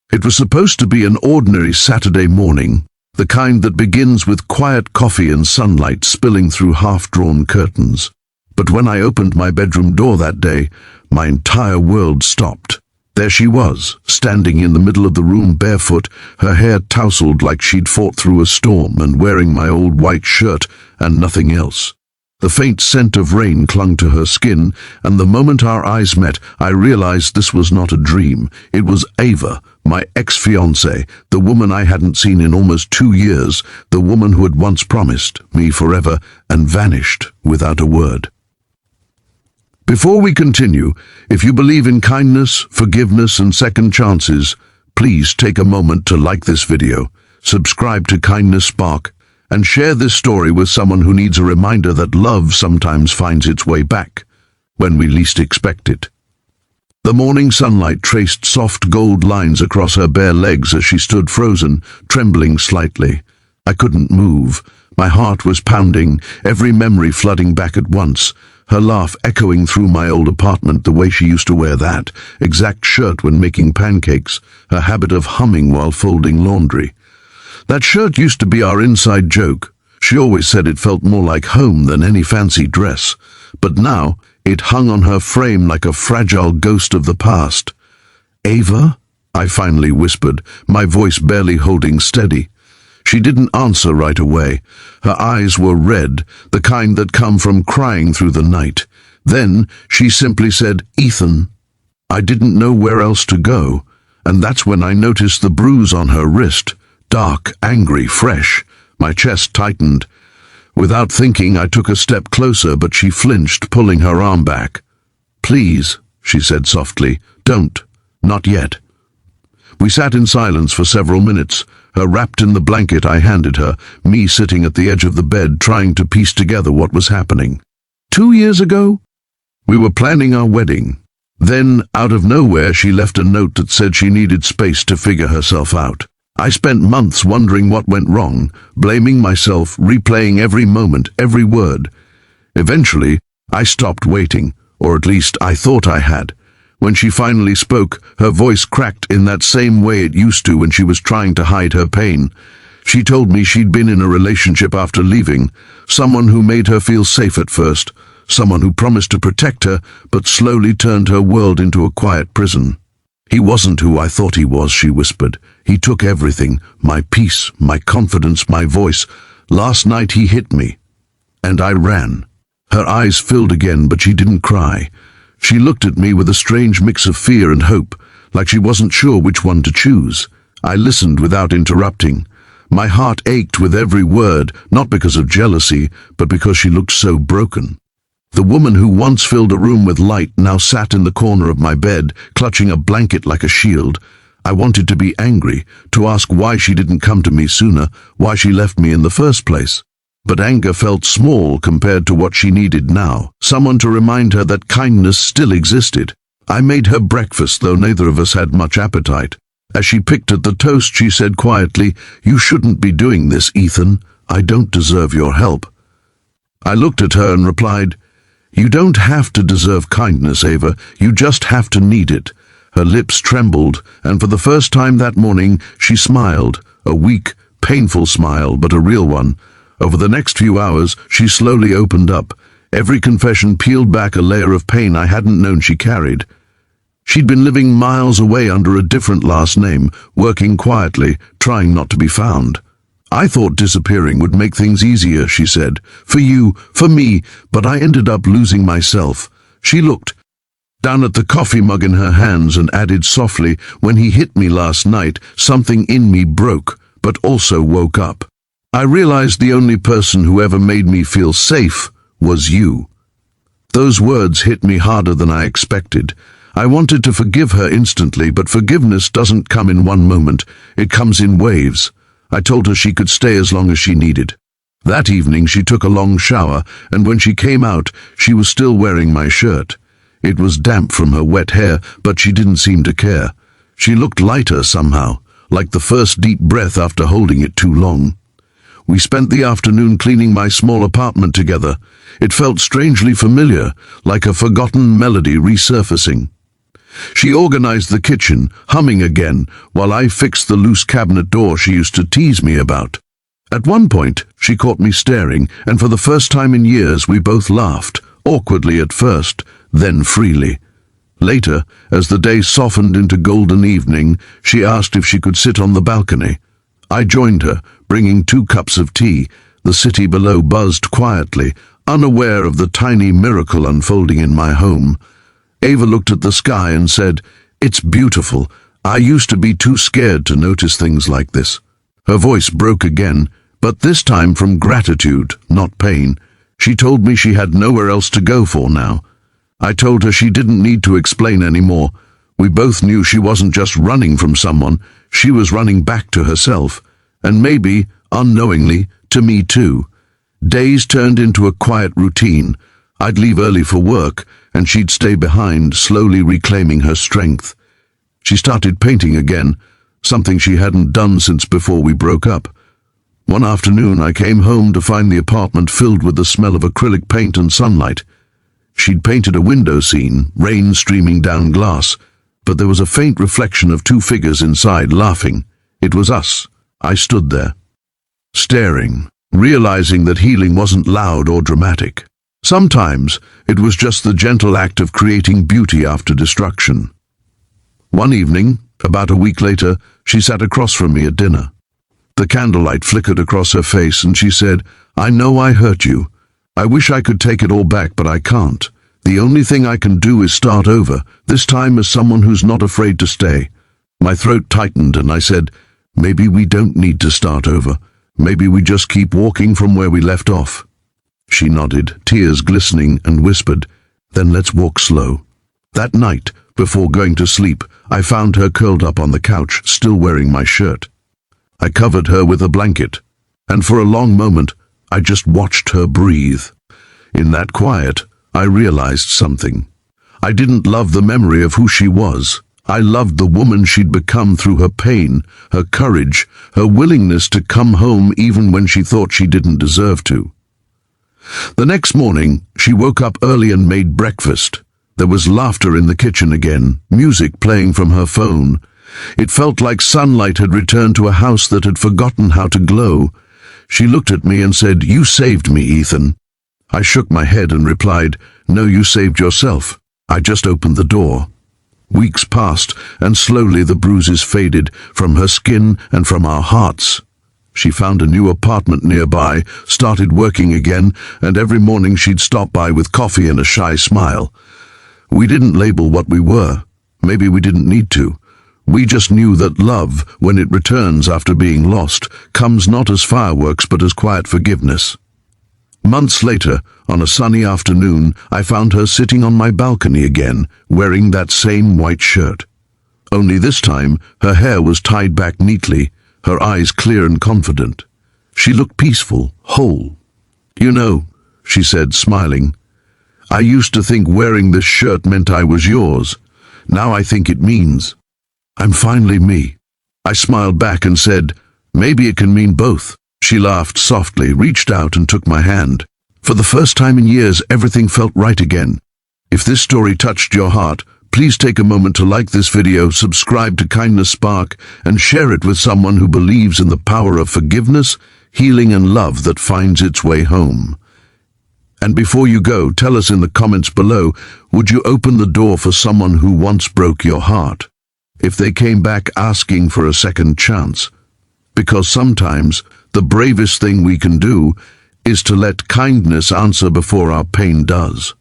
It was supposed to be an ordinary Saturday morning, the kind that begins with quiet coffee and sunlight spilling through half-drawn curtains. But when I opened my bedroom door that day, my entire world stopped. There she was, standing in the middle of the room barefoot, her hair tousled like she'd fought through a storm, and wearing my old white shirt and nothing else. The faint scent of rain clung to her skin, and the moment our eyes met, I realized this was not a dream. It was Ava, my ex-fiancée, the woman I hadn't seen in almost 2 years, the woman who had once promised me forever and vanished without a word. Before we continue, if you believe in kindness, forgiveness, and second chances, please take a moment to like this video, subscribe to Kindness Spark, and share this story with someone who needs a reminder that love sometimes finds its way back when we least expect it. The morning sunlight traced soft gold lines across her bare legs as she stood frozen, trembling slightly. I couldn't move. My heart was pounding, every memory flooding back at once, her laugh echoing through my old apartment, the way she used to wear that exact shirt when making pancakes, her habit of humming while folding laundry. That shirt used to be our inside joke. She always said it felt more like home than any fancy dress, but now it hung on her frame like a fragile ghost of the past. "Ava?" I finally whispered, my voice barely holding steady. She didn't answer right away. Her eyes were red, the kind that come from crying through the night. Then she simply said, "Ethan." I didn't know where else to go, and that's when I noticed the bruise on her wrist. Dark, angry, fresh. My chest tightened. Without thinking, I took a step closer, but she flinched, pulling her arm back. "Please," she said softly, "don't. Not yet." We sat in silence for several minutes, her wrapped in the blanket I handed her, me sitting at the edge of the bed trying to piece together what was happening. 2 years ago? We were planning our wedding. Then, out of nowhere, she left a note that said she needed space to figure herself out. I spent months wondering what went wrong, blaming myself, replaying every moment, every word. Eventually, I stopped waiting, or at least I thought I had. When she finally spoke, her voice cracked in that same way it used to when she was trying to hide her pain. She told me she'd been in a relationship after leaving, someone who made her feel safe at first, someone who promised to protect her, but slowly turned her world into a quiet prison. "He wasn't who I thought he was," she whispered. "He took everything, my peace, my confidence, my voice. Last night he hit me, and I ran." Her eyes filled again, but she didn't cry. She looked at me with a strange mix of fear and hope, like she wasn't sure which one to choose. I listened without interrupting. My heart ached with every word, not because of jealousy, but because she looked so broken. The woman who once filled a room with light now sat in the corner of my bed, clutching a blanket like a shield. I wanted to be angry, to ask why she didn't come to me sooner, why she left me in the first place. But anger felt small compared to what she needed now, someone to remind her that kindness still existed. I made her breakfast, though neither of us had much appetite. As she picked at the toast, she said quietly, "You shouldn't be doing this, Ethan. I don't deserve your help." I looked at her and replied, "You don't have to deserve kindness, Ava. You just have to need it." Her lips trembled, and for the first time that morning, she smiled, a weak, painful smile, but a real one. Over the next few hours, she slowly opened up. Every confession peeled back a layer of pain I hadn't known she carried. She'd been living miles away under a different last name, working quietly, trying not to be found. "I thought disappearing would make things easier," she said. "For you, for me, but I ended up losing myself." She looked down at the coffee mug in her hands and added softly, "When he hit me last night, something in me broke, but also woke up. I realized the only person who ever made me feel safe was you." Those words hit me harder than I expected. I wanted to forgive her instantly, but forgiveness doesn't come in one moment. It comes in waves. I told her she could stay as long as she needed. That evening she took a long shower, and when she came out, she was still wearing my shirt. It was damp from her wet hair, but she didn't seem to care. She looked lighter somehow, like the first deep breath after holding it too long. We spent the afternoon cleaning my small apartment together. It felt strangely familiar, like a forgotten melody resurfacing. She organized the kitchen, humming again, while I fixed the loose cabinet door she used to tease me about. At one point, she caught me staring, and for the first time in years we both laughed, awkwardly at first, then freely. Later, as the day softened into golden evening, she asked if she could sit on the balcony. I joined her, bringing 2 cups of tea. The city below buzzed quietly, unaware of the tiny miracle unfolding in my home. Ava looked at the sky and said, "It's beautiful. I used to be too scared to notice things like this." Her voice broke again, but this time from gratitude, not pain. She told me she had nowhere else to go for now. I told her she didn't need to explain anymore. We both knew she wasn't just running from someone, she was running back to herself, and maybe, unknowingly, to me too. Days turned into a quiet routine. I'd leave early for work, and she'd stay behind, slowly reclaiming her strength. She started painting again, something she hadn't done since before we broke up. One afternoon I came home to find the apartment filled with the smell of acrylic paint and sunlight. She'd painted a window scene, rain streaming down glass, but there was a faint reflection of 2 figures inside, laughing. It was us. I stood there, staring, realizing that healing wasn't loud or dramatic. Sometimes it was just the gentle act of creating beauty after destruction. One evening, about a week later, she sat across from me at dinner. The candlelight flickered across her face and she said, "I know I hurt you. I wish I could take it all back, but I can't. The only thing I can do is start over, this time as someone who's not afraid to stay." My throat tightened and I said, "Maybe we don't need to start over. Maybe we just keep walking from where we left off." She nodded, tears glistening, and whispered, "Then let's walk slow." That night, before going to sleep, I found her curled up on the couch, still wearing my shirt. I covered her with a blanket, and for a long moment, I just watched her breathe. In that quiet, I realized something. I didn't love the memory of who she was. I loved the woman she'd become through her pain, her courage, her willingness to come home even when she thought she didn't deserve to. The next morning, she woke up early and made breakfast. There was laughter in the kitchen again, music playing from her phone. It felt like sunlight had returned to a house that had forgotten how to glow. She looked at me and said, "You saved me, Ethan." I shook my head and replied, "No, you saved yourself. I just opened the door." Weeks passed, and slowly the bruises faded from her skin and from our hearts. She found a new apartment nearby, started working again, and every morning she'd stop by with coffee and a shy smile. We didn't label what we were. Maybe we didn't need to. We just knew that love, when it returns after being lost, comes not as fireworks but as quiet forgiveness. Months later, on a sunny afternoon, I found her sitting on my balcony again, wearing that same white shirt. Only this time, her hair was tied back neatly, her eyes clear and confident. She looked peaceful, whole. "You know," she said, smiling, "I used to think wearing this shirt meant I was yours. Now I think it means I'm finally me." I smiled back and said, "Maybe it can mean both." She laughed softly, reached out and took my hand. For the first time in years, everything felt right again. If this story touched your heart, please take a moment to like this video, subscribe to Kindness Spark, and share it with someone who believes in the power of forgiveness, healing, and love that finds its way home. And before you go, tell us in the comments below, would you open the door for someone who once broke your heart, if they came back asking for a second chance? Because sometimes the bravest thing we can do is to let kindness answer before our pain does.